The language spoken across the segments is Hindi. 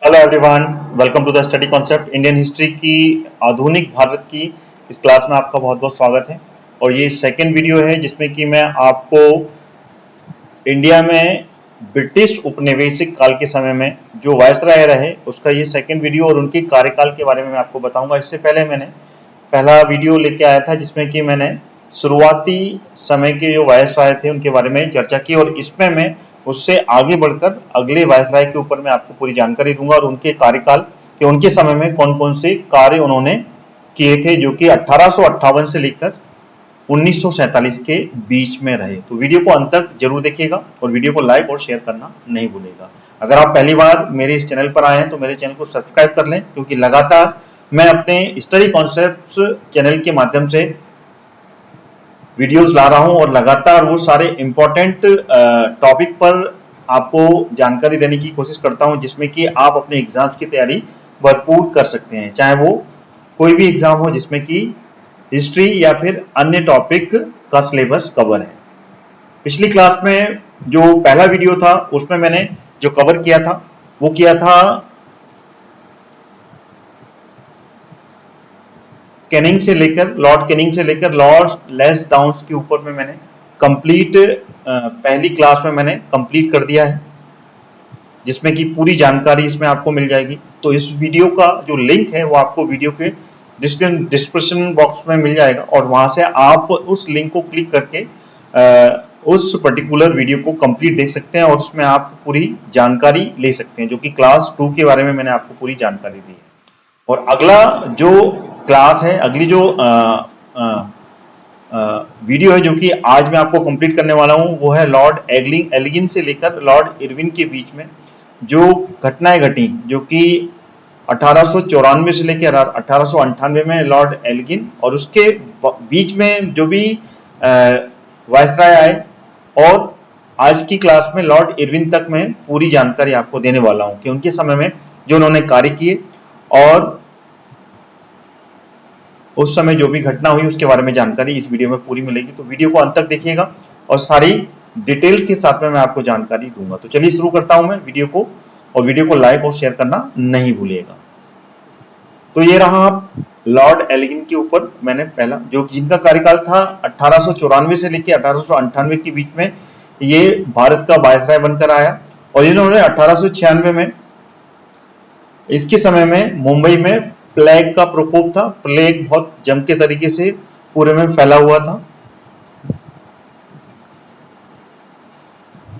Hello everyone, welcome to the study concept Indian history की आधुनिक भारत की इस क्लास में आपका बहुत बहुत स्वागत है। और ये सेकंड वीडियो है जिसमें कि मैं आपको इंडिया में ब्रिटिश उपनिवेशिक काल के समय में जो वायसराय रहे उसका ये सेकंड वीडियो और उनके कार्यकाल के बारे में मैं आपको बताऊंगा। इससे पहले मैंने पहला वीडियो लेके आया था जिसमें कि मैंने शुरुआती समय के जो वायसराय थे उनके बारे में चर्चा की, और इसमें मैं उससे आगे बढ़कर अगले वायसराय के ऊपर मैं आपको पूरी जानकारी दूंगा और उनके कार्यकाल के उनके समय में कौन कौन से कार्य उन्होंने किए थे जो कि 1858 से लेकर 1947 के बीच में रहे। तो वीडियो को अंत तक जरूर देखिएगा और वीडियो को लाइक और शेयर करना नहीं भूलेगा। अगर आप पहली बार मेरे इस चैनल पर आए हैं तो मेरे चैनल को सब्सक्राइब कर लें, क्योंकि लगातार मैं अपने स्टडी कॉन्सेप्ट्स चैनल के माध्यम से वीडियोस ला रहा हूं और लगातार वो सारे इंपॉर्टेंट टॉपिक पर आपको जानकारी देने की कोशिश करता हूं जिसमें कि आप अपने एग्जाम्स की तैयारी भरपूर कर सकते हैं, चाहे वो कोई भी एग्जाम हो जिसमें कि हिस्ट्री या फिर अन्य टॉपिक का सिलेबस कवर है। पिछली क्लास में जो पहला वीडियो था उसमें मैंने जो कवर किया था वो किया था कैनिंग से लेकर लॉर्ड लैंसडाउन के ऊपर में मैंने कंप्लीट पहली क्लास में मैंने कंप्लीट कर दिया है, जिसमें कि पूरी जानकारी इसमें आपको मिल जाएगी। तो इस वीडियो का जो लिंक है वो आपको वीडियो के डिस्क्रिप्शन बॉक्स में मिल जाएगा और वहां से आप उस लिंक को क्लिक करके उस पर्टिकुलर वीडियो को कंप्लीट देख सकते हैं और उसमें आप पूरी जानकारी ले सकते हैं, जो कि क्लास 2 के बारे में मैंने आपको पूरी जानकारी दी है। और अगला जो क्लास है, अगली जो वीडियो है जो कि आज मैं आपको कंप्लीट करने वाला हूं वो है लॉर्ड एल्गिन से लेकर लॉर्ड इरविन के बीच में जो घटनाएं घटी, जो कि 1894 से लेकर 1898 में लॉर्ड एल्गिन और उसके बीच में जो भी वायसराय आए, और आज की क्लास में लॉर्ड इरविन तक मैं पूरी जानकारी आपको देने वाला हूं कि उनके समय में जो उन्होंने कार्य किए और उस समय जो भी घटना हुई उसके बारे में जानकारी इस वीडियो में पूरी मिलेगी। तो वीडियो को अंत तक देखिएगा और सारी डिटेल्स के साथ में मैं आपको जानकारी दूंगा। तो चलिए शुरू करता हूं मैं वीडियो को, और वीडियो को लाइक और शेयर करना नहीं भूलिएगा। तो ये रहा लॉर्ड एल्गिन के ऊपर मैंने पहला जो जिनका कार्यकाल था 1894 से लेकर 1898 के बीच में, ये भारत का वायसराय बनकर आया और इन्होंने 1896 में इसके समय में मुंबई में प्लेग का प्रकोप था। प्लेग बहुत जम के तरीके से पूरे में फैला हुआ था।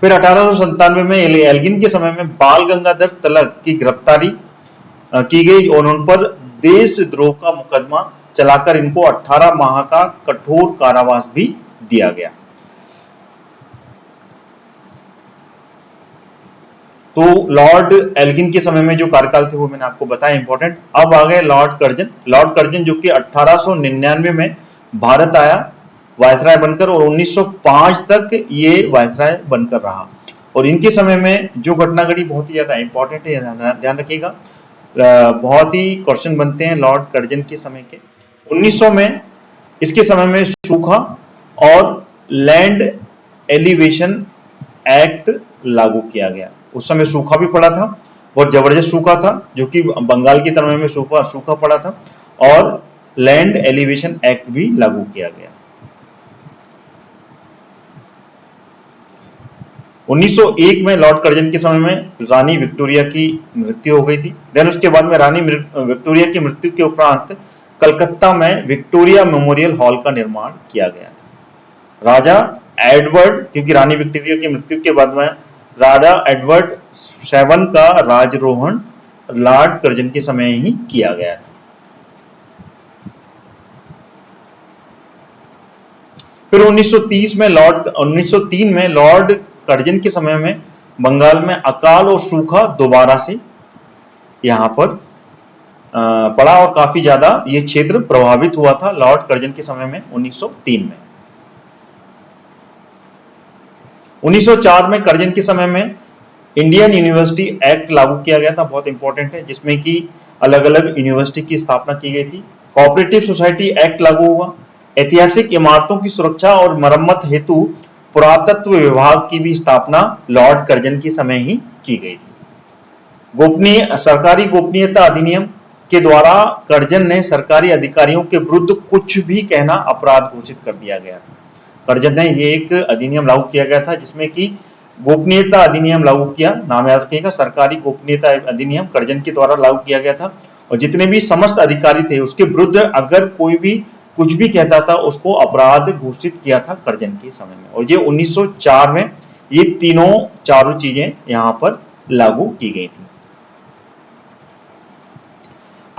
फिर 1897 में एल्गिन के समय में बाल गंगाधर तिलक की गिरफ्तारी की गई और उन पर देशद्रोह का मुकदमा चलाकर इनको 18 माह का कठोर कारावास भी दिया गया। तो लॉर्ड एल्गिन के समय में जो कार्यकाल थे वो मैंने आपको बताया इंपॉर्टेंट। अब आ गए लॉर्ड कर्जन जो कि 1899 में भारत आया वायसराय बनकर और 1905 तक ये वायसराय बनकर रहा। और इनके समय में जो घटना घटी बहुत ही ज्यादा इंपॉर्टेंट है, ध्यान रखिएगा, बहुत ही क्वेश्चन बनते हैं लॉर्ड कर्जन के समय के। 1900 में इसके समय में सूखा और लैंड एलिवेशन एक्ट लागू किया गया। उस समय सूखा भी पड़ा था, बहुत जबरदस्त सूखा था, जो कि बंगाल की तरफ में सूखा पड़ा था, और लैंड एलिवेशन एक्ट भी लागू किया गया। 1901 में लॉर्ड कर्जन के समय में रानी विक्टोरिया की मृत्यु हो गई थी। देन उसके बाद में रानी विक्टोरिया की मृत्यु के उपरांत कलकत्ता में विक्टोरिया मेमोरियल हॉल का निर्माण किया गया था। राजा एडवर्ड, क्योंकि रानी विक्टोरिया की मृत्यु के बाद में राजा एडवर्ड 7 का राजरोहण लॉर्ड कर्जन के समय ही किया गया था। फिर 1903 में लॉर्ड कर्जन के समय में बंगाल में अकाल और सूखा दोबारा से यहां पर पड़ा और काफी ज्यादा ये क्षेत्र प्रभावित हुआ था लॉर्ड कर्जन के समय में 1903 में। 1904 में कर्जन के समय में इंडियन यूनिवर्सिटी एक्ट लागू किया गया था, बहुत इंपॉर्टेंट है, जिसमें कि अलग अलग यूनिवर्सिटी की स्थापना की गई थी। कोऑपरेटिव सोसाइटी एक्ट लागू हुआ। ऐतिहासिक इमारतों की सुरक्षा और मरम्मत हेतु पुरातत्व विभाग की भी स्थापना लॉर्ड कर्जन के समय ही की गई थी। सरकारी गोपनीयता अधिनियम के द्वारा करजन ने सरकारी अधिकारियों के विरुद्ध कुछ भी कहना अपराध घोषित कर दिया गया था। करजन ने ये एक अधिनियम लागू किया गया था जिसमें कि गोपनीयता अधिनियम लागू किया, नाम याद रखिएगा, सरकारी गोपनीयता अधिनियम करजन के द्वारा लागू किया गया था। और जितने भी समस्त अधिकारी थे उसके विरुद्ध अगर कोई भी कुछ भी कहता था उसको अपराध घोषित किया था करजन के समय में। और ये 1904 में ये चारों चीजें यहां पर लागू की गई थी।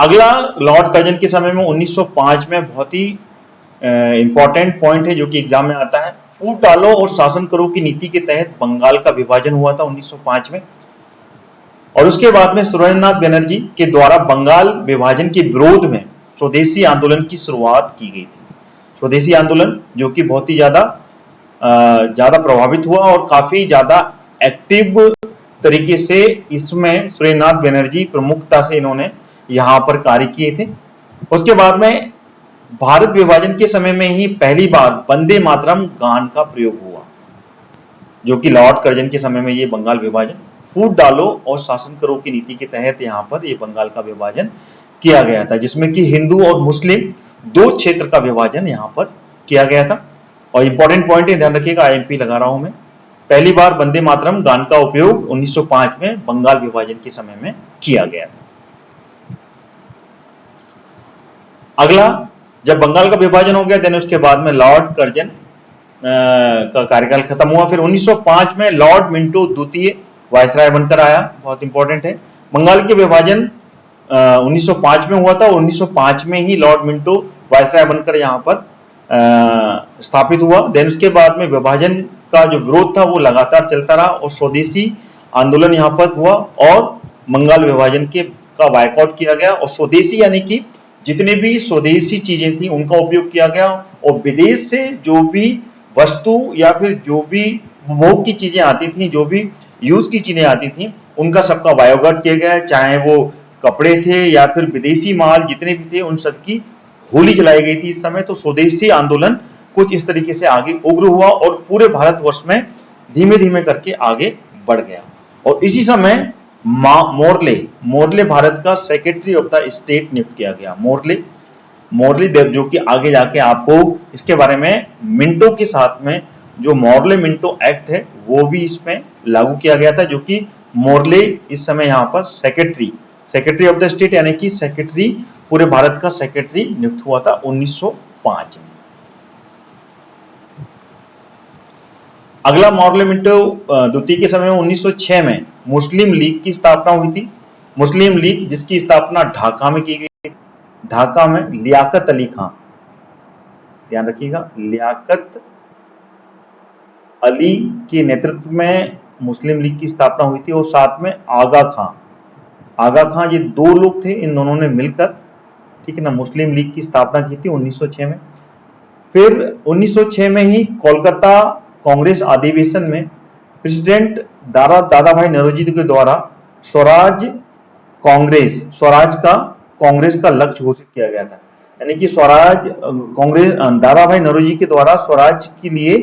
अगला लॉर्ड कर्जन के समय में 1905 में बहुत ही इंपॉर्टेंट पॉइंट है जो कि एग्जाम में आता है। फूट डालो और शासन करो की नीति के तहत बंगाल का विभाजन हुआ था 1905 में। और उसके बाद में सुरेंद्रनाथ बनर्जी के द्वारा बंगाल विभाजन के विरोध में स्वदेशी आंदोलन की शुरुआत की गई थी। स्वदेशी आंदोलन जो कि बहुत ही ज्यादा प्रभावित हुआ और काफी ज्यादा एक्टिव तरीके से इसमें सुरेंद्रनाथ बनर्जी प्रमुखता से इन्होंने यहां पर कार्य किए थे। उसके बाद में भारत विभाजन के समय में ही पहली बार वंदे मातरम गान का प्रयोग हुआ, जो कि लॉर्ड कर्जन के समय में ये बंगाल विभाजन, फूट डालो और शासन करो की नीति के तहत यहां पर ये बंगाल का विभाजन किया गया था, जिसमें कि हिंदू और मुस्लिम दो क्षेत्र का विभाजन यहां पर किया गया था। और इंपॉर्टेंट पॉइंट है, ध्यान रखिएगा, आईएमपी लगा रहा हूं मैं। पहली बार वंदे मातरम गान का उपयोग 1905 में बंगाल विभाजन के समय में किया गया था। अगला, जब बंगाल का विभाजन हो गया देन उसके बाद में लॉर्ड कर्जन का कार्यकाल खत्म हुआ। फिर 1905 में लॉर्ड मिंटो द्वितीय वायसराय बनकर आया, बहुत इंपॉर्टेंट है। बंगाल के विभाजन 1905 में हुआ था और 1905 में ही लॉर्ड मिंटो वायसराय बनकर यहां पर स्थापित हुआ। देन उसके बाद में विभाजन का जो विरोध था वो लगातार चलता रहा और स्वदेशी आंदोलन यहां पर हुआ और बंगाल विभाजन का बायकॉट किया गया। और स्वदेशी यानी कि जितने भी स्वदेशी चीजें थी उनका उपयोग किया गया और विदेश से जो भी वस्तु या फिर जो भी उपभोग की चीजें आती थी, जो भी यूज की चीजें आती थी, उनका सबका बायोकॉट किया गया, चाहे वो कपड़े थे या फिर विदेशी माल जितने भी थे उन सबकी होली जलाई गई थी इस समय। तो स्वदेशी आंदोलन कुछ इस तरीके से आगे उग्र हुआ और पूरे भारतवर्ष में धीमे धीमे करके आगे बढ़ गया। और इसी समय मोर्ले भारत का सेक्रेटरी ऑफ द स्टेट नियुक्त किया गया। मोर्ले जो कि आगे जाके आपको इसके बारे में मिंटो के साथ में जो मोर्ले मिंटो एक्ट है वो भी इसमें लागू किया गया था, जो कि मोर्ले इस समय यहां पर सेक्रेटरी ऑफ द स्टेट यानी कि सेक्रेटरी, पूरे भारत का सेक्रेटरी नियुक्त हुआ था 1905 में। अगला मोर्ले मिंटो द्वितीय के समय में 1906 में मुस्लिम लीग की स्थापना हुई थी। मुस्लिम लीग जिसकी स्थापना ढाका में की गई थी। ढाका में लियाकत अली खां, ध्यान रखिएगा, लियाकत अली के नेतृत्व में मुस्लिम लीग की स्थापना हुई थी और साथ में आगा खां, ये दो लोग थे, इन दोनों ने मिलकर, ठीक है ना, मुस्लिम लीग की स्थापना की थी 1906 में। फिर 1906 में ही कोलकाता कांग्रेस अधिवेशन में प्रेसिडेंट दादा भाई नौरोजी के द्वारा स्वराज कांग्रेस का लक्ष्य घोषित किया गया था। यानी कि दादा भाई नौरोजी के द्वारा स्वराज के लिए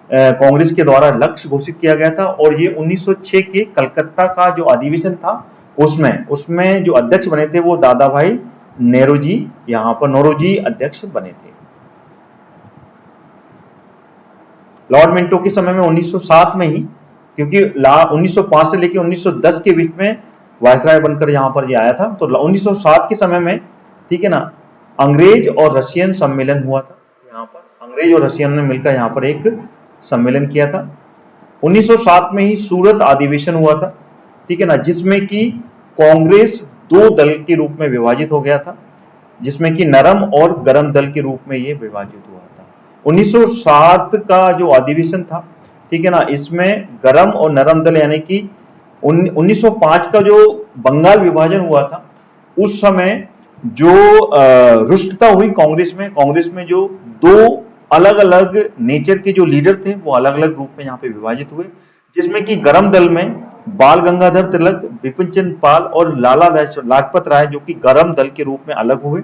कांग्रेस के द्वारा लक्ष्य घोषित किया गया था। और ये 1906 के कलकत्ता का जो अधिवेशन था उसमें जो अध्यक्ष बने थे वो दादा भाई नौरोजी, यहां पर नौरोजी अध्यक्ष बने थे। लॉर्ड मिंटो के समय में 1907 में ही, क्योंकि 1905 से लेकर 1910 के बीच में वायसराय बनकर यहां पर ये आया था, तो 1907 के समय में, ठीक है ना, अंग्रेज और रशियन सम्मेलन हुआ था। यहाँ पर अंग्रेज और रशियन ने मिलकर यहाँ पर एक सम्मेलन किया था। 1907 में ही सूरत अधिवेशन हुआ था, ठीक है ना, जिसमें कि कांग्रेस दो दल के रूप में विभाजित हो गया था, जिसमें कि नरम और गरम दल के रूप में ये विभाजित हुआ था। 1907 का जो अधिवेशन था, ठीक है ना, इसमें गरम और नरम दल यानी कि 1905 का जो बंगाल विभाजन हुआ था उस समय जो रुष्टता हुई कांग्रेस में जो दो अलग अलग नेचर के जो लीडर थे वो अलग अलग रूप में यहाँ पे विभाजित हुए, जिसमें कि गरम दल में बाल गंगाधर तिलक, बिपिन चंद्र पाल और लाला लाजपत राय जो कि गरम दल के रूप में अलग हुए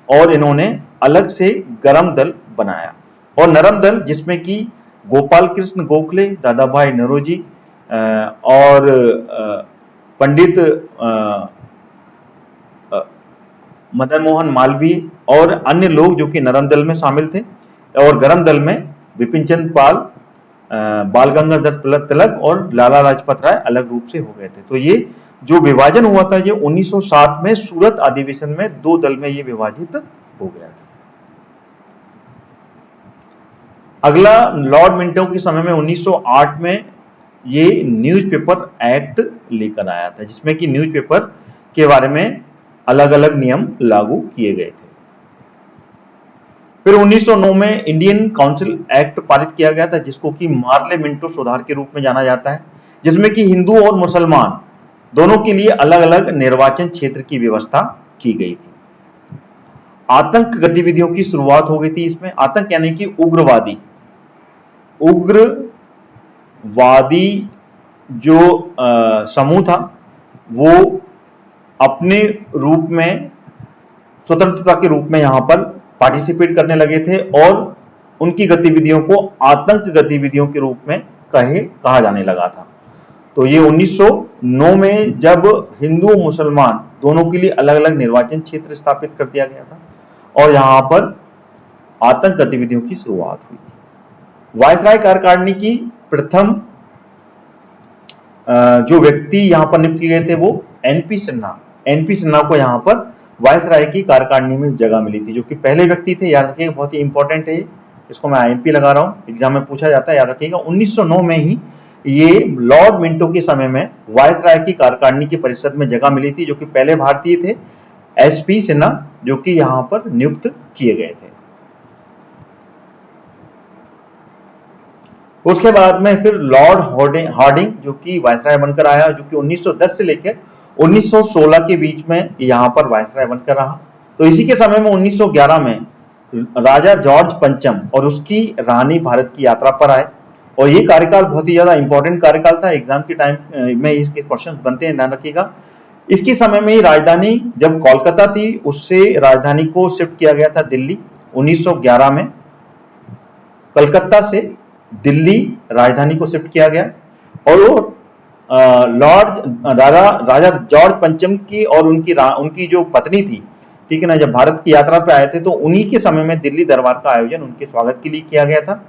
और इन्होंने अलग से गरम दल बनाया। और नरम दल जिसमें कि गोपाल कृष्ण गोखले, दादा भाई नौरोजी और पंडित मदन मोहन मालवीय और अन्य लोग जो कि नरम दल में शामिल थे, और गरम दल में बिपिन चंद्र पाल, बाल गंगाधर तिलक और लाला लाजपत राय अलग रूप से हो गए थे। तो ये जो विभाजन हुआ था ये 1907 में सूरत अधिवेशन में दो दल में ये विभाजित हो गया था। अगला लॉर्ड मिंटो के समय में 1908 में ये न्यूज़पेपर एक्ट लेकर आया था, जिसमें कि न्यूज़पेपर के बारे में अलग अलग नियम लागू किए गए थे। फिर 1909 में इंडियन काउंसिल एक्ट पारित किया गया था, जिसको कि मार्ले मिंटो सुधार के रूप में जाना जाता है, जिसमें कि हिंदू और मुसलमान दोनों के लिए अलग अलग निर्वाचन क्षेत्र की व्यवस्था की गई थी। आतंक गतिविधियों की शुरुआत हो गई थी इसमें। आतंक यानी कि उग्रवादी जो समूह था वो अपने रूप में स्वतंत्रता के रूप में यहां पर पार्टिसिपेट करने लगे थे और उनकी गतिविधियों को आतंक गतिविधियों के रूप में कहा जाने लगा था। तो ये 1909 में जब हिंदू मुसलमान दोनों के लिए अलग अलग निर्वाचन क्षेत्र स्थापित कर दिया गया था और यहां पर आतंक गतिविधियों की शुरुआत हुई थी। वायसराय कार्यकारिणी की प्रथम जो व्यक्ति यहां पर नियुक्त किए गए थे वो एनपी सिन्हा को यहां पर वायसराय की कार्यकारिणी में जगह मिली थी, जो कि पहले व्यक्ति थे। याद रखिएगा, बहुत ही इंपॉर्टेंट है, इसको मैं आईएमपी लगा रहा हूं, एग्जाम में पूछा जाता है, याद रखिएगा। 1909 में ही ये लॉर्ड मिंटो के समय में वायसराय की कार्यकारिणी की परिषद में जगह मिली थी, जो कि पहले भारतीय थे एसपी सिन्हा, जो कि यहां पर नियुक्त किए गए थे। उसके बाद में फिर लॉर्ड हार्डिंग जो कि वायसराय बनकर आया, जो कि 1910 से लेकर 1916 के बीच में यहां पर वायसराय बनकर रहा। तो इसी के समय में 1911 में राजा जॉर्ज पंचम और उसकी रानी भारत की यात्रा पर आए और ये कार्यकाल बहुत ही ज्यादा इंपॉर्टेंट कार्यकाल था। एग्जाम के टाइम में इसके क्वेश्चन बनते हैं, ध्यान रखिएगा। इसके समय में ही राजधानी जब कोलकाता थी उससे राजधानी को शिफ्ट किया गया था दिल्ली। 1911 में कलकत्ता से दिल्ली राजधानी को शिफ्ट किया गया और वो राजा जॉर्ज पंचम की और उनकी जो पत्नी थी, ठीक है ना, जब भारत की यात्रा पे आए थे तो उन्हीं के समय में दिल्ली दरबार का आयोजन उनके स्वागत के लिए किया गया था।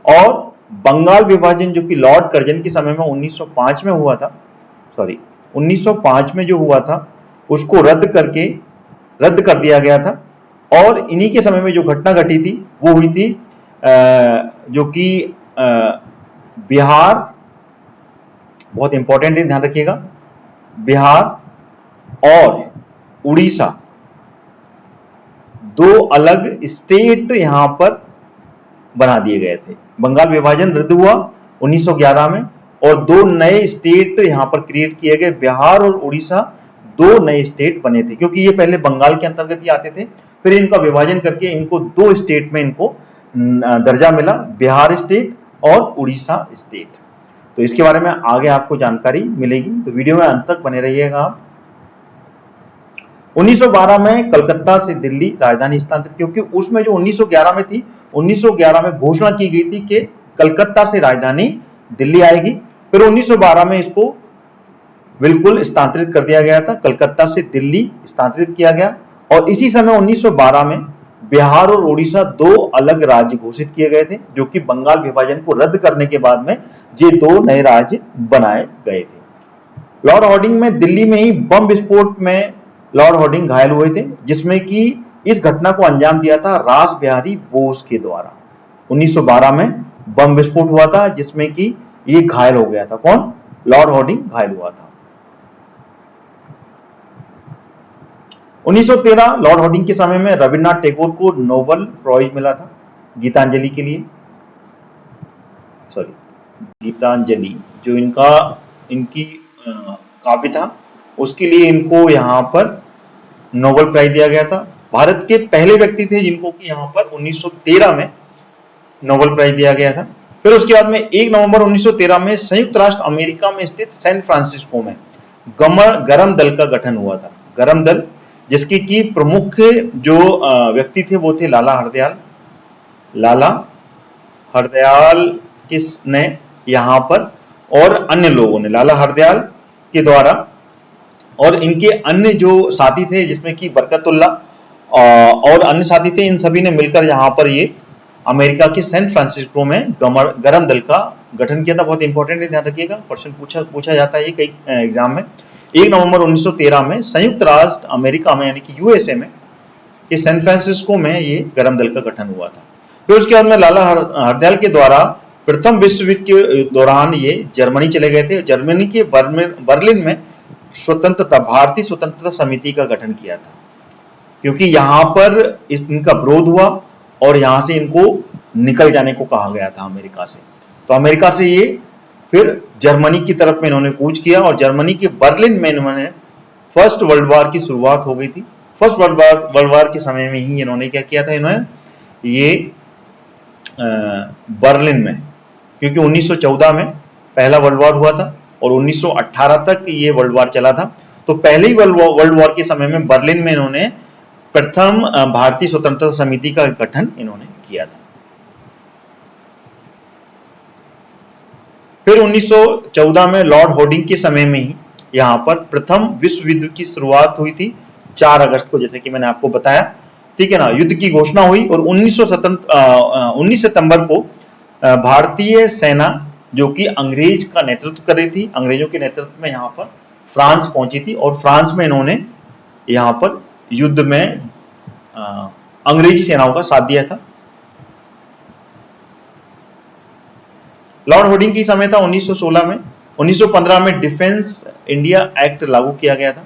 और बंगाल विभाजन जो कि लॉर्ड कर्जन के समय में 1905 में हुआ था, 1905 में जो हुआ था उसको रद्द कर दिया गया था। और इन्हीं के समय में जो घटना घटी थी वो हुई थी जो कि बिहार, बहुत इंपॉर्टेंट है, ध्यान रखिएगा, बिहार और उड़ीसा दो अलग स्टेट यहां पर बना दिए गए थे। बंगाल विभाजन रद्द हुआ 1911 में और दो नए स्टेट यहां पर क्रिएट किए गए। बिहार और उड़ीसा दो नए स्टेट बने थे, क्योंकि ये पहले बंगाल के अंतर्गत ही आते थे, फिर इनका विभाजन करके इनको दो स्टेट में इनको दर्जा मिला, बिहार स्टेट और उड़ीसा स्टेट। तो इसके बारे में आगे आपको जानकारी मिलेगी, तो वीडियो में अंत तक बने रहिएगा आप। 1912 में कलकत्ता से दिल्ली राजधानी स्थानांतरित, क्योंकि उसमें जो 1911 में थी, 1911 में घोषणा की गई थी कि कलकत्ता से राजधानी दिल्ली आएगी। फिर 1912 में इसको बिल्कुल स्थानांतरित कर दिया गया था, कलकत्ता से दिल्ली स्थानांतरित किया गया। और इसी समय 1912 में बिहार और उड़ीसा दो अलग राज्य घोषित किए गए थे, जो कि बंगाल विभाजन को रद्द करने के बाद में ये दो नए राज्य बनाए गए थे। लॉर्ड हार्डिंग में दिल्ली में ही बम विस्फोट में लॉर्ड हार्डिंग घायल हुए थे, जिसमें कि इस घटना को अंजाम दिया था रास बिहारी बोस के द्वारा। 1912 में बम विस्फोट हुआ था जिसमें कि ये घायल हो गया था। कौन? लॉर्ड हार्डिंग घायल हुआ था। 1913 लॉर्ड हार्डिंग के समय में रविन्द्रनाथ टैगोर को नोबेल प्राइज मिला था गीतांजलि के लिए, गीतांजलि जो इनकी काव्य था उसके लिए इनको यहां पर नोबेल प्राइज दिया गया था। भारत के पहले व्यक्ति थे जिनको कि यहां पर 1913 में नोबेल प्राइज दिया गया था। फिर उसके बाद में 1 नवंबर 1913 में संयुक्त राष्ट्र अमेरिका में स्थित सैन फ्रांसिस्को में गरम दल का गठन हुआ था। गरम दल जिसके की प्रमुख जो व्यक्ति थे वो थे लाला हरदयाल किसने यहां पर और अन्य लोगों ने, लाला हरदयाल के द्वारा और इनके अन्य जो साथी थे जिसमें कि बरकतुल्ला और अन्य साथी थे। इन सभी ने मिलकर यहाँ पर ये अमेरिका के सैन फ्रांसिस्को में गरम दल का गठन किया था। बहुत इंपॉर्टेंट है, ध्यान रखिएगा, क्वेश्चन पूछा जाता है कई एग्जाम में। 1 नवंबर 1913 में संयुक्त राष्ट्र अमेरिका में यानी कि यूएसए में ये सैन फ्रांसिस्को में ये गरम दल का गठन हुआ था। फिर उसके बाद में लाला हरदयाल के द्वारा प्रथम विश्व युद्ध के दौरान ये जर्मनी चले गए थे। जर्मनी के बर्लिन में भारतीय स्वतंत्रता समिति का गठन किया था, क्योंकि यहाँ पर इनका विरोध हुआ और यहाँ से इनको निकल जाने को कहा गया था अमेरिका से। तो अमेरिका से ये फिर जर्मनी की तरफ में इन्होंने कूच किया और जर्मनी के बर्लिन में इन्होंने फर्स्ट वर्ल्ड वॉर की शुरुआत हो गई थी। फर्स्ट वर्ल्ड वॉर के समय में ही इन्होंने क्या किया था, इन्होंने ये बर्लिन में, क्योंकि 1914 में पहला वर्ल्ड वॉर हुआ था और 1918 तक ये वर्ल्ड वॉर चला था। तो पहले ही वर्ल्ड वॉर के समय में बर्लिन में इन्होंने प्रथम भारतीय स्वतंत्रता समिति का गठन इन्होंने किया था। फिर 1914 में लॉर्ड होर्डिंग के समय में ही यहाँ पर प्रथम विश्व युद्ध की शुरुआत हुई थी 4 अगस्त को, जैसे कि मैंने आपको बताया, ठीक है ना। युद्ध की घोषणा हुई और 19 सितंबर को भारतीय सेना जो कि अंग्रेज का नेतृत्व कर रही थी, अंग्रेजों के नेतृत्व में यहाँ पर फ्रांस पहुंची थी और फ्रांस में इन्होंने यहाँ पर युद्ध में अंग्रेजी सेनाओं का साथ दिया था। लॉर्ड होर्डिंग की समय था 1916 में। 1915 में डिफेंस इंडिया एक्ट लागू किया गया था।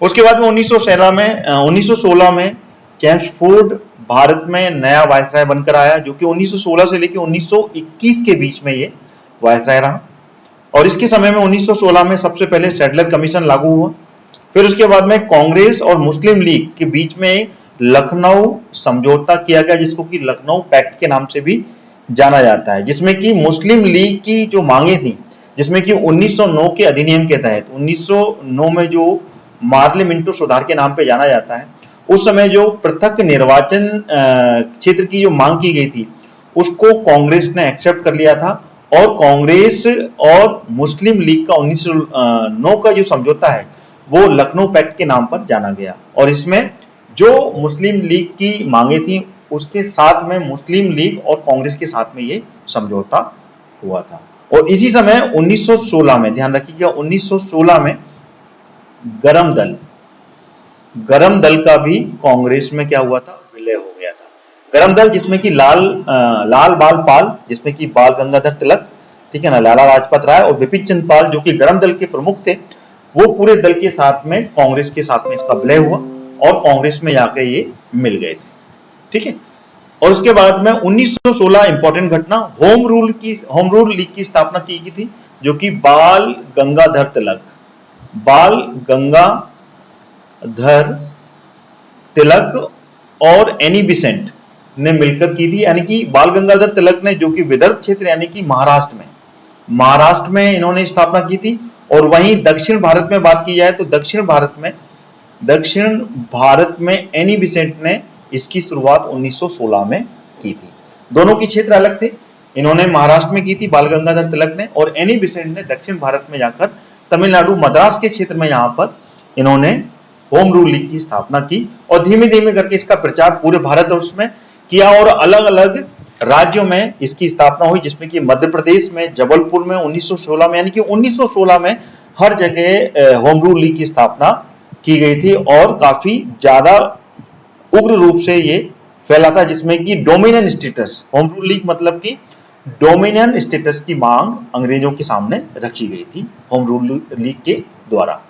उसके बाद में 1916 में चेम्सफोर्ड भारत में नया वायसराय बनकर आया, जो कि 1916 से लेकर 1921 के बीच में ये वायसराय रहा। और इसके समय में 1916 में सबसे पहले सेटलर कमीशन लागू हुआ। फिर उसके बाद में कांग्रेस और मुस्लिम लीग के बीच में लखनऊ समझौता किया गया, जिसको कि लखनऊ पैक्ट के नाम से भी जाना जाता है, जिसमें कि मुस्लिम लीग की जो मांगे थी, जिसमें कि 1909 के अधिनियम के तहत 1909 में जो मार्ले मिंटो सुधार के नाम पे जाना जाता है, उस समय जो पृथक निर्वाचन क्षेत्र की जो मांग की गई थी उसको कांग्रेस ने एक्सेप्ट कर लिया था और कांग्रेस और मुस्लिम लीग का 1909 का जो समझौता है वो लखनऊ पैक्ट के नाम पर जाना गया। और इसमें जो मुस्लिम लीग की मांगे थी उसके साथ में मुस्लिम लीग और कांग्रेस के साथ में ये समझौता हुआ था। और इसी समय 1916 में, ध्यान रखिएगा, 1916 में गरम दल का भी कांग्रेस में क्या हुआ था, विलय हो गया था। गरम दल जिसमें कि लाल बाल पाल, जिसमें कि बाल गंगाधर तिलक, ठीक है ना, लाला लाजपत राय और बिपिन चंद्र पाल जो कि गरम दल के प्रमुख थे, वो पूरे दल के साथ में कांग्रेस के साथ में इसका विलय हुआ और कांग्रेस में जाकर ये मिल गए थे, ठीक है। और उसके बाद में 1916 इंपॉर्टेंट घटना, होम रूल लीग की स्थापना की गई थी, जो कि बाल गंगाधर तिलक और एनी बिसेंट ने मिलकर की थी। यानी कि बाल गंगाधर तिलक ने, जो कि विदर्भ क्षेत्र यानी कि महाराष्ट्र में इन्होंने स्थापना की थी। और वहीं दक्षिण भारत में बात की जाए तो दक्षिण भारत में एनी बिसेंट ने इसकी शुरुआत 1916 में की थी। दोनों की क्षेत्र अलग थे, इन्होंने महाराष्ट्र में की थी बाल गंगाधर तिलक ने, और एनी बिसेंट ने दक्षिण भारत में जाकर तमिलनाडु मद्रास के क्षेत्र में यहाँ पर इन्होंने होम रूल लीग की स्थापना की और धीमे धीमे करके इसका प्रचार पूरे भारतवर्ष में किया और अलग अलग राज्यों में इसकी स्थापना हुई, जिसमें कि मध्य प्रदेश में जबलपुर में 1916 में, यानी कि 1916 में हर जगह होम रूल लीग की स्थापना की गई थी और काफी ज्यादा उग्र रूप से ये फैला था, जिसमें कि dominion status, home rule league मतलब कि डोमिनियन स्टेटस की मांग अंग्रेजों के सामने रखी गई थी होम रूल लीग के द्वारा।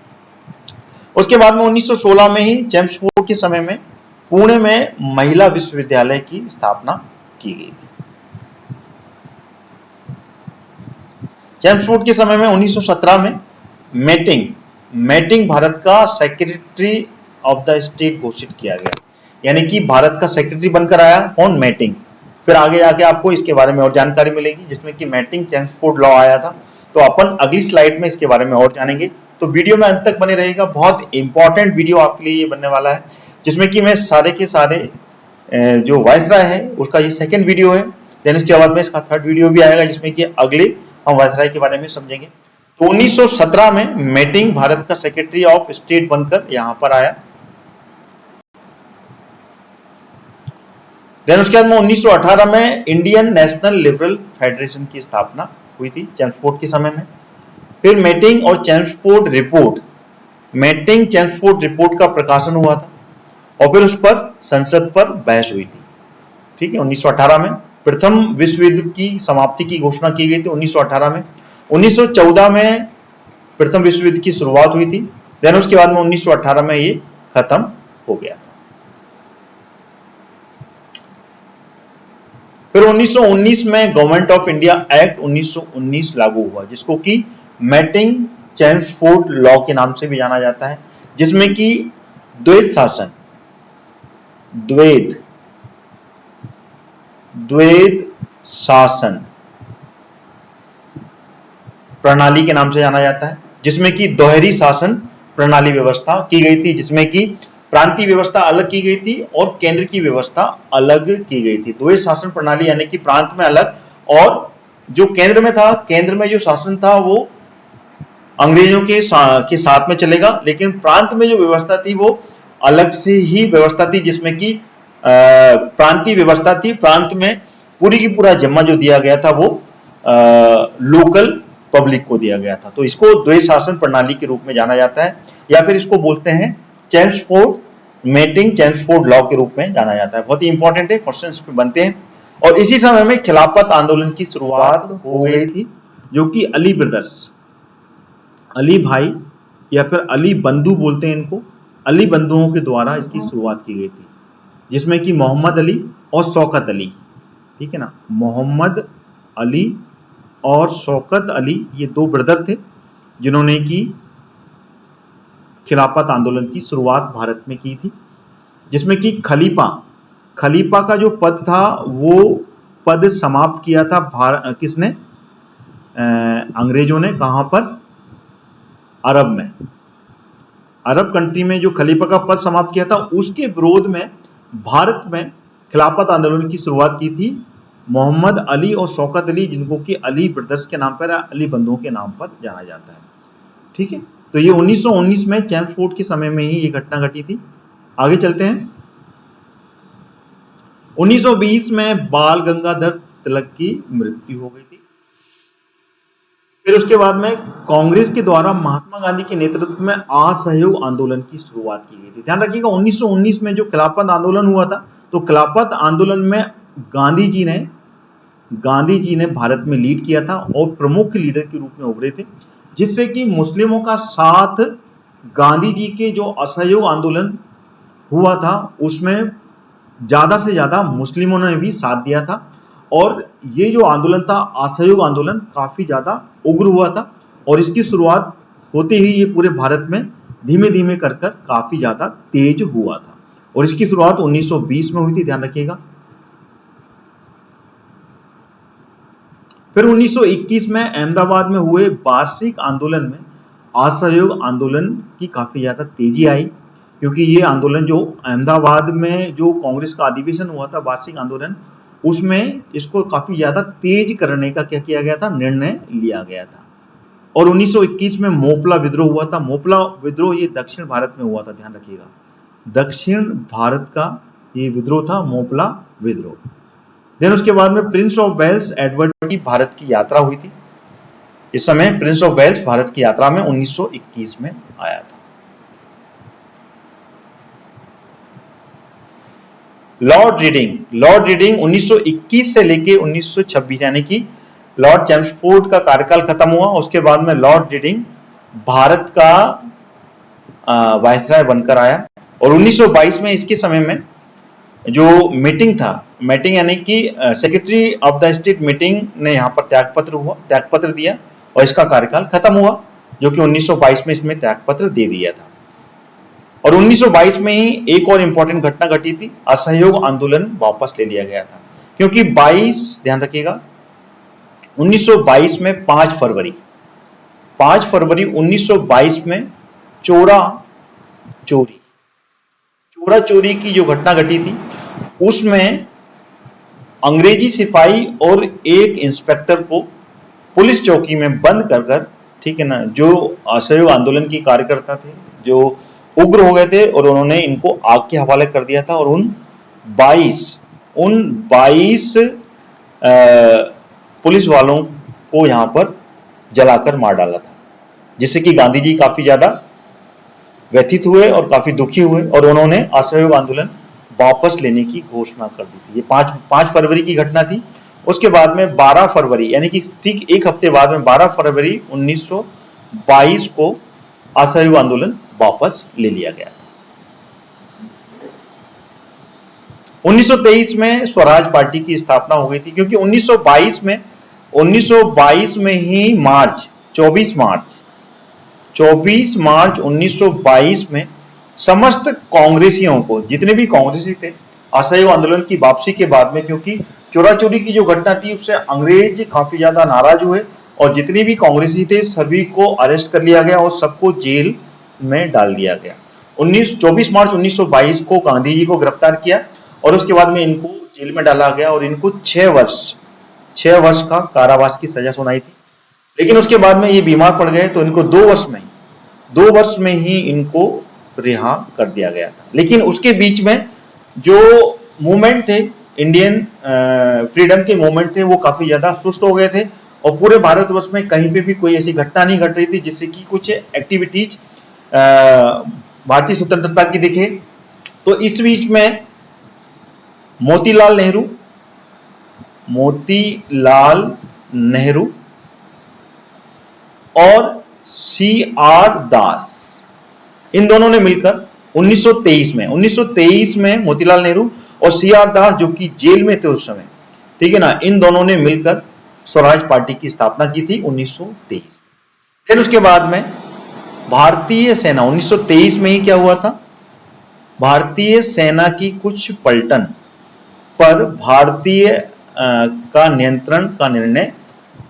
उसके बाद में 1916 में ही चेम्सफोर्ड के समय में पुणे में महिला विश्वविद्यालय की स्थापना की गई थी। चेम्सफोर्ड के समय में 1917 में मेटिंग भारत का सेक्रेटरी ऑफ द स्टेट घोषित किया गया, यानी कि भारत का सेक्रेटरी बनकर आया कौन, मेटिंग। फिर आगे जाके आपको इसके बारे में और जानकारी मिलेगी, जिसमें कि मेटिंग चेम्सफोर्ड लॉ आया था। तो अपन अगली स्लाइड में इसके बारे में और जानेंगे, तो वीडियो में अंत तक बने रहेगा। बहुत इंपॉर्टेंट वीडियो आपके लिए ये बनने वाला है, जिसमें कि मैं सारे के सारे जो वायसराय है उसका ये सेकंड वीडियो है। देन उसके बाद में इसका थर्ड वीडियो भी आएगा, जिसमें कि अगले हम वायसराय के बारे में समझेंगे। तो 1917 में मेटिंग भारत का सेक्रेटरी ऑफ स्टेट बनकर यहां पर आया। देन उसके बाद में 1918 में इंडियन नेशनल लिबरल फेडरेशन की स्थापना हुई थी चेम्सफोर्ड के समय में। फिर मेटिंग और Chelmsford report, mating Chelmsford report का प्रकाशन हुआ था और फिर उस पर संसद पर बहस हुई थी। ठीक है, 1918 में प्रथम विश्व युद्ध की समाप्ति की घोषणा की गई थी 1918 में। 1914 में प्रथम विश्व युद्ध की शुरुआत हुई थी। देन उसके बाद में 1918 में ये खत्म हो गया था। फिर 1919 में गवर्नमेंट ऑफ इंडिया एक्ट 1919 लागू हुआ, जिसको कि मेटिंग चेम्सफोर्ड लॉ के नाम से भी जाना जाता है, जिसमें कि द्वैध शासन, द्वैध शासन प्रणाली के नाम से जाना जाता है, जिसमें कि दोहरी शासन प्रणाली व्यवस्था की गई थी, जिसमें कि प्रांतीय व्यवस्था अलग की गई थी और केंद्र की व्यवस्था अलग की गई थी। द्वैध शासन प्रणाली यानी कि प्रांत में अलग और जो केंद्र में था, केंद्र में जो शासन था वो अंग्रेजों के साथ में चलेगा, लेकिन प्रांत में जो व्यवस्था थी वो अलग से ही व्यवस्था थी, जिसमें कि प्रांतीय व्यवस्था थी। प्रांत में पूरी की पूरा जिम्मा जो दिया गया था वो लोकल पब्लिक को दिया गया था। तो इसको द्वैध शासन प्रणाली के रूप में जाना जाता है, या फिर इसको बोलते हैं चेम्सफोर्ड, मेटिंग चेम्सफोर्ड लॉ के रूप में जाना जाता है। बहुत ही इंपॉर्टेंट है, क्वेश्चन इस पे बनते हैं। और इसी समय में खिलाफत आंदोलन की शुरुआत हो गई थी, जो कि अली ब्रदर्स, अली भाई या फिर अली बंधु बोलते हैं इनको, अली बंधुओं के द्वारा इसकी शुरुआत की गई थी, जिसमें कि मोहम्मद अली और शौकत अली, ठीक है ना, मोहम्मद अली और शौकत अली, ये दो ब्रदर थे जिन्होंने की खिलाफत आंदोलन की शुरुआत भारत में की थी, जिसमें कि खलीफा का जो पद था वो पद समाप्त किया था किसने, अंग्रेजों ने। कहां पर, अरब में, अरब कंट्री में जो खलीफा का पद समाप्त किया था, उसके विरोध में भारत में खिलाफत आंदोलन की शुरुआत की थी मोहम्मद अली और शौकत अली, जिनको कि अली ब्रदर्स के नाम पर, अली बंधुओं के नाम पर जाना जाता है। ठीक है, तो ये 1919 में चेम्सफोर्ड के समय में ही ये घटना घटी थी। आगे चलते हैं। 1920 में बाल गंगाधर तिलक की मृत्यु हो गई थी। फिर उसके बाद में कांग्रेस के द्वारा महात्मा गांधी के नेतृत्व में असहयोग आंदोलन की शुरुआत की गई थी। ध्यान रखिएगा, 1919 में जो खिलाफत आंदोलन हुआ था, तो खिलाफत आंदोलन में गांधी जी ने भारत में लीड किया था और प्रमुख लीडर के रूप में उभरे थे, जिससे कि मुस्लिमों का साथ गांधी जी के जो असहयोग आंदोलन हुआ था उसमें ज्यादा से ज्यादा मुस्लिमों ने भी साथ दिया था। और ये जो आंदोलन था, असहयोग आंदोलन, काफी ज्यादा उग्र हुआ था और इसकी शुरुआत होते ही ये पूरे भारत में धीमे धीमे कर काफी ज्यादा तेज हुआ था और इसकी शुरुआत 1920 में हुई थी, ध्यान रखिएगा। फिर 1921 में अहमदाबाद में हुए वार्षिक आंदोलन में असहयोग आंदोलन की काफी ज्यादा तेजी आई, क्योंकि ये आंदोलन जो अहमदाबाद में जो कांग्रेस का अधिवेशन हुआ था, वार्षिक आंदोलन, उसमें इसको काफी ज्यादा तेज करने का क्या किया गया था, निर्णय लिया गया था। और 1921 में मोपला विद्रोह हुआ था। मोपला विद्रोह ये दक्षिण भारत में हुआ था, ध्यान रखिएगा, दक्षिण भारत का ये विद्रोह था, मोपला विद्रोह। देन उसके बाद में प्रिंस ऑफ वेल्स एडवर्ड की भारत की यात्रा हुई थी। इस समय प्रिंस ऑफ वेल्स भारत की यात्रा में 1921 में आया था। लॉर्ड रीडिंग 1921 से लेके 1926, यानी कि लॉर्ड चेम्सफोर्ड का कार्यकाल खत्म हुआ, उसके बाद में लॉर्ड रीडिंग भारत का वायसराय बनकर आया। और 1922 में इसके समय में जो मीटिंग था, मीटिंग यानी कि secretary of the state meeting ने यहाँ पर त्यागपत्र दिया और इसका कार्यकाल खत्म हुआ, जो कि 1922 में इसमें त्यागपत्र दे दिया था। और 1922 में ही एक और इंपॉर्टेंट घटना घटी थी, असहयोग आंदोलन वापस ले लिया गया था, क्योंकि 22, ध्यान रखिएगा, 1922 में 5 फरवरी 1922 में चोरा चोरी की जो घटना घटी थी, उसमें अंग्रेजी सिपाही और एक इंस्पेक्टर को पुलिस चौकी में बंद कर ठीक है ना, जो असहयोग आंदोलन की कार्यकर्ता थे, जो उग्र हो गए थे और उन्होंने इनको आग के हवाले कर दिया था और उन 22 पुलिस वालों को यहां पर जलाकर मार डाला था, जिससे कि गांधी जी काफी ज्यादा व्यथित हुए और काफी दुखी हुए और उन्होंने असहयोग आंदोलन वापस लेने की घोषणा कर दी थी। ये 5 फरवरी की घटना थी। उसके बाद में 12 फरवरी यानी कि ठीक एक हफ्ते बाद में 12 फरवरी 1922 को असहयोग आंदोलन वापस ले लिया गया था। 1923 में स्वराज पार्टी की स्थापना हो गई थी, क्योंकि 1922 में ही 24 मार्च 1922 में समस्त कांग्रेसियों को, जितने भी कांग्रेसी थे, असहयोग आंदोलन की वापसी के बाद में, क्योंकि चोरा चोरी की जो घटना थी उससे अंग्रेज काफी ज्यादा नाराज हुए और जितने भी कांग्रेसी थे सभी को अरेस्ट कर लिया गया और सबको जेल में डाल दिया गया। 24 मार्च 1922 को गांधी जी को गिरफ्तार किया और उसके बाद में इनको जेल में डाला गया और इनको 6 वर्ष का कारावास की सजा सुनाई थी। लेकिन उसके बाद में ये बीमार पड़ गए तो इनको 2 वर्ष में ही इनको रिहा कर दिया गया था। लेकिन उसके बीच में जो मूवमेंट थे, इंडियन फ्रीडम के मूवमेंट थे, वो काफी ज्यादा सुस्त हो गए थे और पूरे भारतवर्ष में कहीं पे भी कोई ऐसी घटना नहीं घट रही थी जिससे कि कुछ एक्टिविटीज भारतीय स्वतंत्रता की दिखे। तो इस बीच में मोतीलाल नेहरू और CR दास, इन दोनों ने मिलकर 1923 में मोतीलाल नेहरू और CR दास, जो कि जेल में थे उस समय, ठीक है ना, इन दोनों ने मिलकर स्वराज पार्टी की स्थापना की थी 1923। फिर उसके बाद में भारतीय सेना, 1923 में ही क्या हुआ था, भारतीय सेना की कुछ पलटन पर भारतीय का नियंत्रण का निर्णय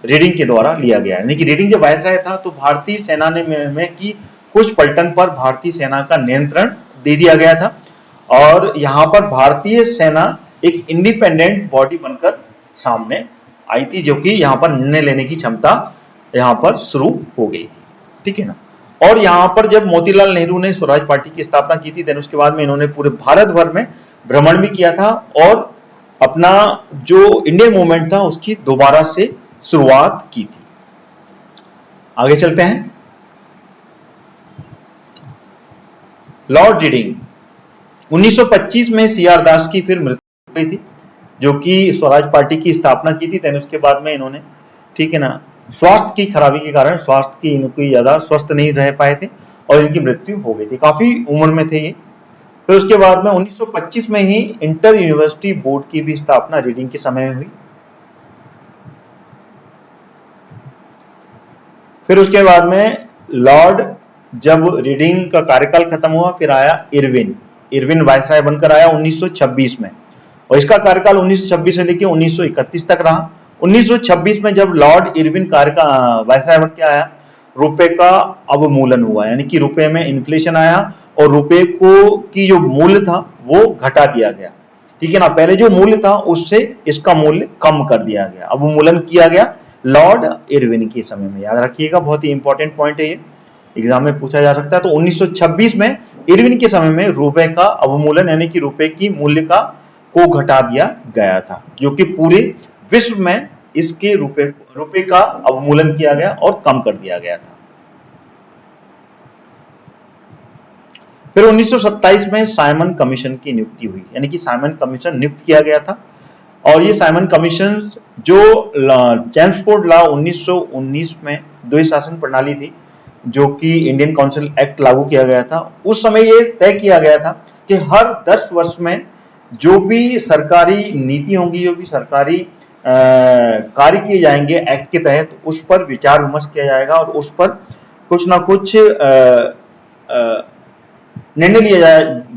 रीडिंग के द्वारा लिया गया। यानी कि रीडिंग जब वायसराय था तो भारतीय सेना ने में की कुछ पलटन पर भारतीय सेना का नियंत्रण दे दिया गया था और यहां पर भारतीय सेना एक इंडिपेंडेंट बॉडी बनकर सामने आई थी, जो कि यहां पर निर्णय लेने की क्षमता यहां पर शुरू हो गई थी, ठीक है ना। और यहां पर जब मोतीलाल नेहरू ने स्वराज पार्टी की स्थापना की थी, देन उसके बाद में इन्होंने पूरे भारत भर में भ्रमण भी किया था और अपना जो इंडियन मूवमेंट था उसकी दोबारा से शुरुआत की थी। आगे चलते हैं। लॉर्ड रीडिंग, 1925 में CR दास की फिर मृत्यु हो गई थी, जो कि स्वराज पार्टी की स्थापना की थी। देन उसके बाद में इन्होंने, ठीक है ना, स्वास्थ्य की खराबी के कारण स्वास्थ्य की इनको ज्यादा स्वस्थ नहीं रह पाए थे और इनकी मृत्यु हो गई थी, काफी उम्र में थे ये। फिर उसके बाद में 1925 में ही इंटर यूनिवर्सिटी बोर्ड की भी स्थापना रीडिंग के समय में हुई। फिर उसके बाद में लॉर्ड, जब रीडिंग का कार्यकाल खत्म हुआ, फिर आया इरविन वायसराय बनकर आया 1926 में और इसका कार्यकाल 1926 से लेकर 1931 तक रहा। 1926 में जब लॉर्ड इरविन वायसराय बन के आया, रुपए का अवमूल्यन हुआ, यानी कि रुपए में इन्फ्लेशन आया और रुपए को की जो मूल्य था वो घटा दिया गया, ठीक है ना। पहले जो मूल्य था उससे इसका मूल्य कम कर दिया गया, अवमूल्यन किया गया लॉर्ड इरविन के समय में। याद रखिएगा, बहुत ही इंपॉर्टेंट पॉइंट है ये, एग्जाम में पूछा जा सकता है। तो 1926 में इरविन के समय में रुपए का अवमूल्यन यानी कि रुपए की मूल्य को घटा दिया गया था, जो कि पूरे विश्व में इसके रुपए का अवमूल्यन किया गया और कम कर दिया गया था। फिर 1927 में साइमन कमीशन की नियुक्ति हुई, यानी कि साइमन कमीशन नियुक्त किया गया था और ये साइमन कमीशन जो चैम्सफोर्ड लॉ 1919 में द्विशासन प्रणाली थी, जो कि इंडियन काउंसिल एक्ट लागू किया गया था, उस समय ये तय किया गया था कि हर 10 वर्ष में जो भी सरकारी नीति होंगी, जो भी सरकारी कार्य किए जाएंगे एक्ट के तहत, उस पर विचार विमर्श किया जाएगा और उस पर कुछ ना कुछ निर्णय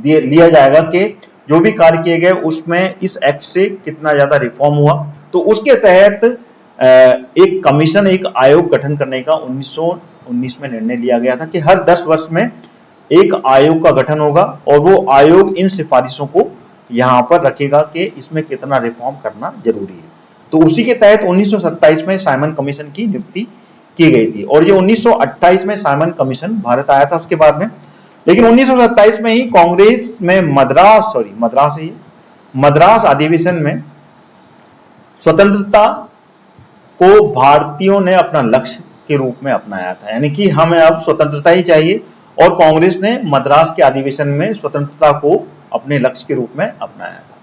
लिया जाएगा कि जो भी कार्य किए गए उसमें इस एक्ट से कितना ज्यादा रिफॉर्म हुआ। तो उसके तहत एक कमीशन, एक आयोग गठन करने का 1919 में निर्णय लिया गया था कि हर 10 वर्ष में एक आयोग का गठन होगा और वो आयोग इन सिफारिशों को यहां पर रखेगा कि इसमें कितना रिफॉर्म करना जरूरी है। तो उसी के तहत 1927 में साइमन कमीशन की नियुक्ति की गई थी। और ये 1928 में साइमन कमीशन भारत आया था उसके बाद में। लेकिन 1927 में ही कांग्रेस में मद्रास अधिवेशन में स्वतंत्रता को भारतीयों ने अपना लक्ष्य के रूप में अपनाया था, यानी कि हमें अब स्वतंत्रता ही चाहिए, और कांग्रेस ने मद्रास के अधिवेशन में स्वतंत्रता को अपने लक्ष्य के रूप में अपनाया था।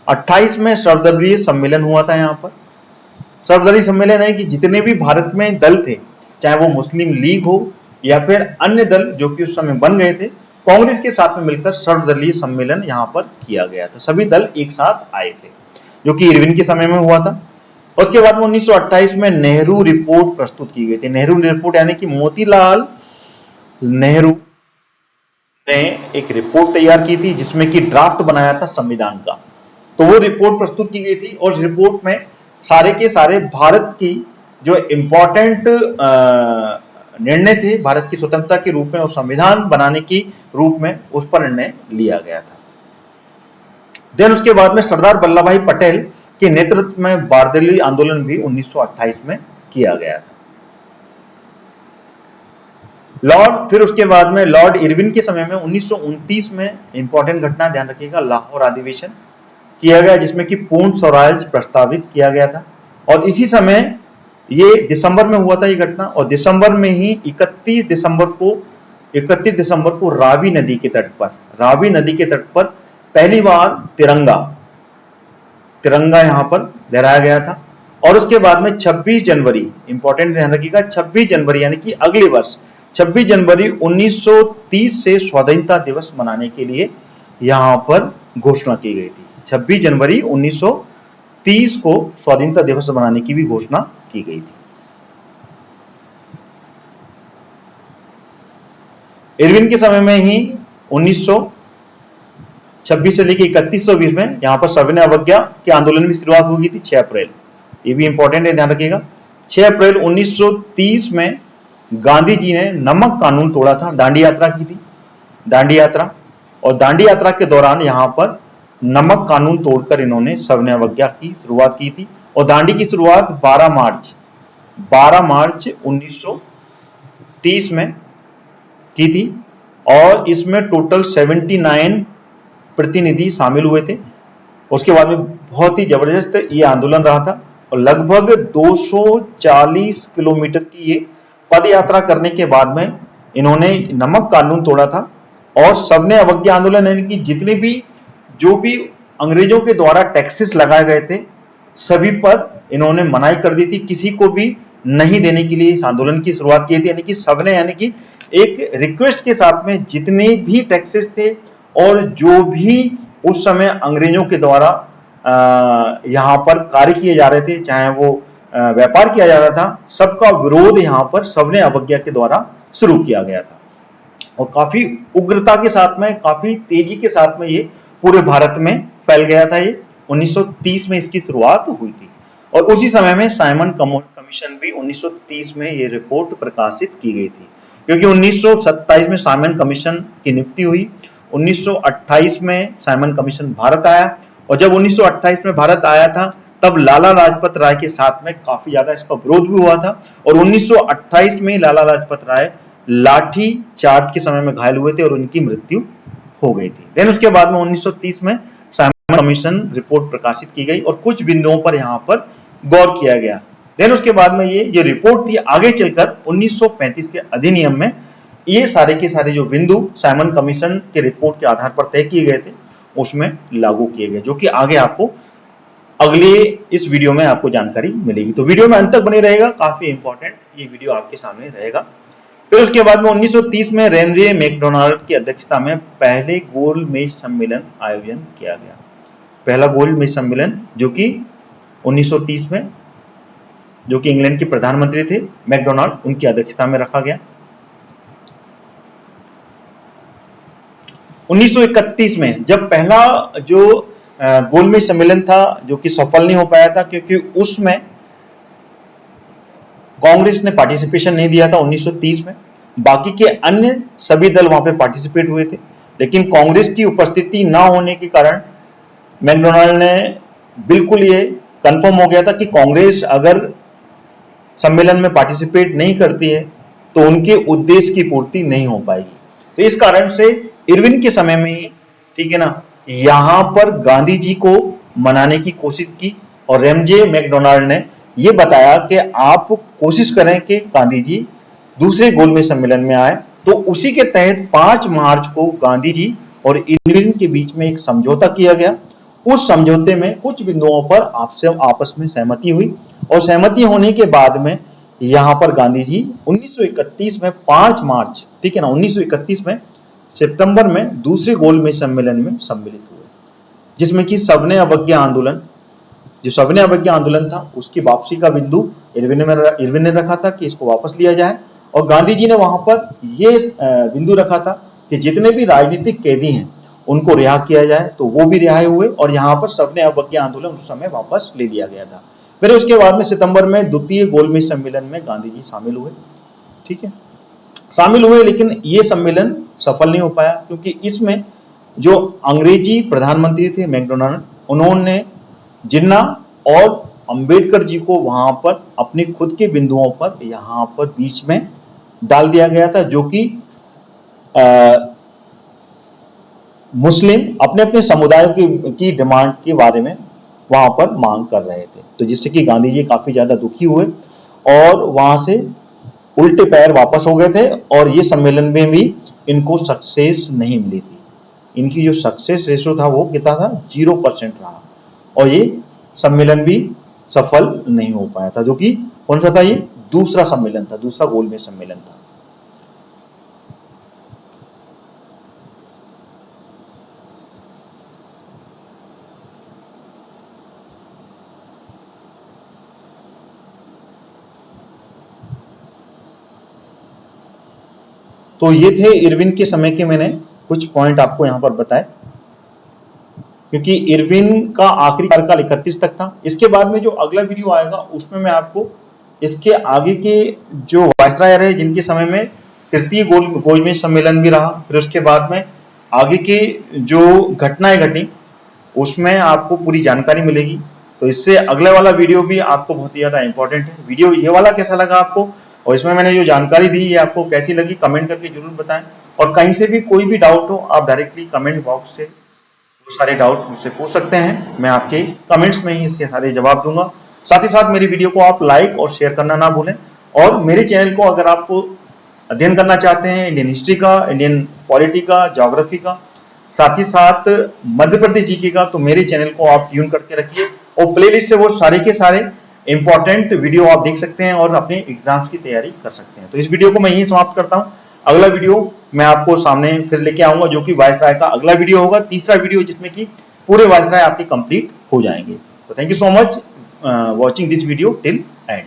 28 में सर्वदलीय सम्मेलन हुआ था। यहां पर सर्वदलीय सम्मेलन है कि जितने भी भारत में दल थे, चाहे वो मुस्लिम लीग हो या फिर अन्य दल जो कि उस समय बन गए थे, कांग्रेस के साथ में मिलकर सर्वदलीय सम्मेलन यहां पर किया गया था। सभी दल एक साथ आए थे, जो कि इरविन के समय में हुआ था। उसके बाद में 1928 में नेहरू रिपोर्ट प्रस्तुत की गई थी। नेहरू रिपोर्ट यानी कि मोतीलाल नेहरू ने एक रिपोर्ट तैयार की थी जिसमें कि ड्राफ्ट बनाया था संविधान का। तो वो रिपोर्ट प्रस्तुत की गई थी और इस रिपोर्ट में सारे के सारे भारत की जो इंपॉर्टेंट निर्णय थे भारत की स्वतंत्रता के रूप में और संविधान बनाने की रूप में, उस पर निर्णय लिया गया था। देन उसके बाद में सरदार वल्लभ भाई पटेल के नेतृत्व में बारदली आंदोलन भी 1928 में किया गया था। फिर उसके बाद में लॉर्ड इरविन के समय में 1929 में इंपॉर्टेंट घटना, ध्यान रखिएगा, लाहौर अधिवेशन किया गया जिसमें कि पूर्ण स्वराज प्रस्तावित किया गया था। और इसी समय ये दिसंबर में हुआ था ये घटना, और दिसंबर में ही 31 दिसंबर को रावी नदी के तट पर पहली बार तिरंगा यहां पर लहराया गया था। और उसके बाद में 26 जनवरी, इंपॉर्टेंट ध्यान रखिएगा, 26 जनवरी यानी कि अगले वर्ष 26 जनवरी 1930 से स्वाधीनता दिवस मनाने के लिए यहां पर घोषणा की गई थी। 26 जनवरी 1930 को स्वाधीनता दिवस मनाने की भी घोषणा की गई थी। इरविन के समय में ही 1926 से लेकर 3120 में यहां पर सविनय अवज्ञा के आंदोलन की शुरुआत हुई थी 6 अप्रैल। ये भी इंपॉर्टेंट है, ध्यान रखिएगा। 6 अप्रैल 1930 में गांधी जी ने नमक कानून तोड़ा था, दांडी यात्रा की थी, दांडी यात्रा। और दांडी यात्रा के दौरान यहां पर नमक कानून तोड़कर इन्होंने सविनय अवज्ञा की शुरुआत की थी। और दांडी की शुरुआत 12 मार्च 1930 में की थी। और इसमें टोटल 79 प्रतिनिधि शामिल हुए थे। उसके बाद में बहुत ही जबरदस्त ये आंदोलन रहा था और लगभग 240 किलोमीटर की ये पद यात्रा करने के बाद में इन्होंने नमक कानून तोड़ा था। और सविनय अवज्ञा आंदोलन यानी कि जितने भी जो भी अंग्रेजों के द्वारा टैक्सेस लगाए गए थे सभी पर इन्होंने मनाही कर दी थी, किसी को भी नहीं देने के लिए इस आंदोलन की शुरुआत की थी। यानी कि सविनय यानी कि एक रिक्वेस्ट के साथ में जितने भी टैक्सेस थे और जो भी उस समय अंग्रेजों के द्वारा यहां पर कार्य किए जा रहे थे, चाहे वो व्यापार किया जा रहा था, सबका विरोध यहां पर सविनय अवज्ञा के द्वारा शुरू किया गया था। और काफी उग्रता के साथ में, काफी तेजी के साथ में ये पूरे भारत में फैल गया था। ये 1930 में इसकी शुरुआत हुई थी। और उसी समय में साइमन कमीशन भी 1930 में ये रिपोर्ट प्रकाशित की गई थी, क्योंकि 1927 में साइमन कमीशन की नियुक्ति हुई। 1928 में साइमन कमीशन भारत आया, और जब 1928 में भारत आया था तब लाला लाजपत राय के साथ में काफी ज्यादा इसका विरोध भी हुआ था। और 1928 में लाला लाजपत राय लाठी चार्ज के समय में घायल हुए थे और उनकी मृत्यु हो गई थी। देन उसके बाद में 1930 में साइमन कमीशन रिपोर्ट प्रकाशित की गई और कुछ बिंदुओं पर यहां पर गौर किया गया। देन उसके बाद में ये जो रिपोर्ट थी आगे चलकर 1935 के अधिनियम में ये सारे के सारे जो बिंदु साइमन कमीशन के रिपोर्ट के आधार पर तय किए गए थे उसमें लागू किए गए, जो कि आगे आपको अगले इस वीडियो में आपको जानकारी मिलेगी। तो वीडियो में अंत तक बने रहेगा, काफी इंपॉर्टेंट ये वीडियो आपके सामने रहेगा। फिर उसके बाद में 1930 में रेनरे मैकडोनाल्ड की अध्यक्षता में पहले गोलमेज सम्मेलन आयोजन किया गया। पहला गोलमेज सम्मेलन जो कि 1930 में, जो कि इंग्लैंड के प्रधानमंत्री थे मैकडोनाल्ड, उनकी अध्यक्षता में रखा गया। 1931 में जब पहला जो गोलमेज सम्मेलन था जो कि सफल नहीं हो पाया था, क्योंकि उसमें कांग्रेस ने पार्टिसिपेशन नहीं दिया था 1930 में। बाकी के अन्य सभी दल वहां पे पार्टिसिपेट हुए थे, लेकिन कांग्रेस की उपस्थिति ना होने के कारण मैकडोनाल्ड ने बिल्कुल ये कंफर्म हो गया था कि कांग्रेस अगर सम्मेलन में पार्टिसिपेट नहीं करती है तो उनके उद्देश्य की पूर्ति नहीं हो पाएगी। तो इस कारण से इरविन के समय में ही, ठीक है ना, यहां पर गांधी जी को मनाने की कोशिश की और रेमजे मैकडोनाल्ड ने यह बताया कि आप कोशिश करें कि गांधी जी दूसरे गोलमेज सम्मेलन में आए। तो उसी के तहत 5 मार्च को गांधी जी और इरविन के बीच में एक समझौता किया गया। उस समझौते में कुछ बिंदुओं पर आपस में सहमति हुई और सहमति होने के बाद में यहां पर गांधी जी 1931 में 5 मार्च, ठीक है ना, 1931 में सितंबर में दूसरे गोलमेज सम्मेलन में सम्मिलित हुए, जिसमें कि सबने अवज्ञा आंदोलन, जो सबने अवज्ञा आंदोलन था उसकी वापसी का बिंदु इरविन ने रखा था कि इसको वापस लिया जाए और गांधी जी ने वहां पर यह बिंदु रखा था कि जितने भी राजनीतिक कैदी हैं उनको रिहा किया जाए। तो वो भी रिहाई हुए और यहां पर सबने अवज्ञा आंदोलन उस समय वापस ले लिया गया था। फिर उसके बाद में सितंबर में द्वितीय गोलमेज सम्मेलन में गांधी जी शामिल हुए, ठीक है, शामिल हुए, लेकिन ये सम्मेलन सफल नहीं हो पाया क्योंकि इसमें जो अंग्रेजी प्रधानमंत्री थे मैकडोनाल्ड, उन्होंने जिन्ना और अंबेडकर जी को वहां पर अपने खुद के बिंदुओं पर यहां पर बीच में डाल दिया गया था, जो कि मुस्लिम अपने अपने समुदायों की डिमांड के बारे में वहां पर मांग कर रहे थे। तो जिससे कि गांधी जी काफी ज्यादा दुखी हुए और वहां से उल्टे पैर वापस हो गए थे और ये सम्मेलन में भी इनको सक्सेस नहीं मिली थी। इनकी जो सक्सेस रेशो था वो कितना था, 0% रहा और ये सम्मेलन भी सफल नहीं हो पाया था, जो कि कौन सा था, ये दूसरा सम्मेलन था, दूसरा गोलमेज सम्मेलन था। तो ये थे इरविन के समय के मैंने कुछ पॉइंट आपको यहां पर बताए, क्योंकि इरविन का आखिरी कार्यकाल 31 तक था। इसके बाद में जो अगला वीडियो आएगा उसमें मैं आपको इसके आगे के जो वायसराय रहे जिनके समय में तृतीय गोलमेज सम्मेलन भी रहा, फिर उसके बाद में आगे के जो घटनाएं घटी उसमें आपको पूरी जानकारी मिलेगी। तो इससे अगले वाला वीडियो भी आपको बहुत ही ज्यादा इंपॉर्टेंट है। वीडियो ये वाला कैसा लगा आपको और इसमें मैंने जो जानकारी दी ये आपको कैसी लगी, कमेंट करके जरूर बताएं। और कहीं से भी कोई भी डाउट हो आप डायरेक्टली कमेंट बॉक्स से वो सारे डाउट मुझसे पूछ सकते हैं, मैं आपके कमेंट्स में ही इसके सारे जवाब दूंगा। साथ ही साथ मेरी वीडियो को आप लाइक और शेयर करना ना भूलें और मेरे चैनल को अगर आप अध्ययन करना चाहते हैं इंडियन हिस्ट्री का, इंडियन पॉलिटी का, ज्योग्राफी का, साथ ही साथ मध्य प्रदेश जीके का, तो मेरे चैनल को आप ट्यून करके रखिए और प्लेलिस्ट से वो सारे के सारे इंपॉर्टेंट वीडियो आप देख सकते हैं और अपने एग्जाम्स की तैयारी कर सकते हैं। तो इस वीडियो को मैं यहीं समाप्त करता हूं। अगला वीडियो मैं आपको सामने फिर लेके आऊंगा जो कि वायसराय का अगला वीडियो होगा, तीसरा वीडियो, जिसमें कि पूरे वायसराय आपके कंप्लीट हो जाएंगे। तो thank you so much watching this video till and.